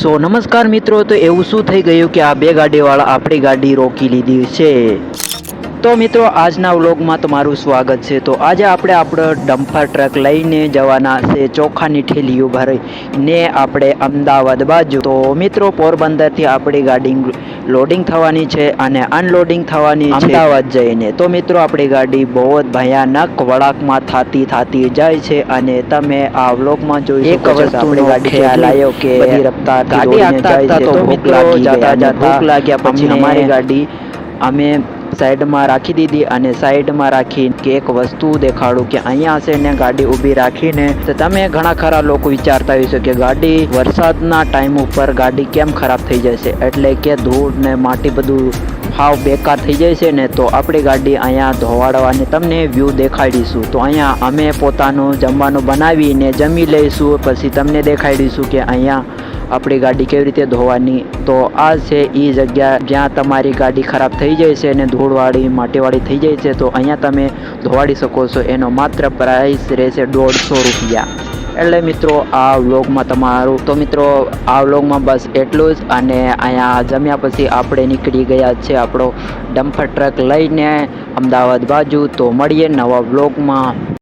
નમસ્કાર મિત્રો, તો એવું શું થઈ ગયું કે આ બે ગાડીવાળા આપણી ગાડી રોકી લીધી છે? તો મિત્રો આજના વ્લોગમાં તમારું સ્વાગત છે। તો આજે આપણે આપણો ડમ્પર ટ્રક લઈને જવાના છે ચોખાની ઠેલીઓ ભરીને આપણે અમદાવાદ બાજુ। તો મિત્રો પોરબંદરથી આપણી ગાડી લોડિંગ થવાની છે અને અનલોડિંગ થવાની છે અમદાવાદ જઈને। તો મિત્રો આપણી ગાડી બહુ જ ભયાનક વળાંકમાં થતી જાય છે અને તમે આ વ્લોગમાં જોઈ શકો છો। આપણી ગાડી ખ્યાલ આવ્યો કે બધી રફતારથી દોડીને જાય છે। તો મિત્રો જતા ભૂખ લાગ્યા પછી અમારી ગાડી અમે સાઈડમાં રાખી દીધી અને સાઈડમાં રાખી એક વસ્તુ દેખાડું કે અહીંયા છે ને ગાડી ઊભી રાખીને તો તમે ઘણા ખરા લોકો વિચારતા હશો કે ગાડી વરસાદના ટાઈમ ઉપર ગાડી કેમ ખરાબ થઈ જશે, એટલે કે ધૂળ ને માટી બધું હાવ બેકાર થઈ જાય છે ને। તો આપણી ગાડી અહીંયા ધોવાડવાની તમને વ્યૂ દેખાડીશું। તો અહીંયા અમે પોતાનું જમવાનું બનાવીને જમી લઈશું, પછી તમને દેખાડીશું કે અહીંયા આપણી ગાડી કેવી રીતે ધોવાની। તો આ છે એ જગ્યા જ્યાં તમારી ગાડી ખરાબ થઈ જાય છે અને ધૂળવાળી માટીવાળી થઈ જાય છે, તો અહીંયા તમે ધોવાડી શકો છો। એનો માત્ર પ્રાઇસ રહેશે 150 રૂપિયા। એટલે મિત્રો આ વ્લોગમાં તમારું તો મિત્રો આ વ્લોગમાં બસ એટલું જ। અને અહીંયા જમ્યા પછી આપણે નીકળી ગયા છે આપણો ડમ્પર ટ્રક લઈને અમદાવાદ બાજુ। તો મળીએ નવા વ્લોગમાં।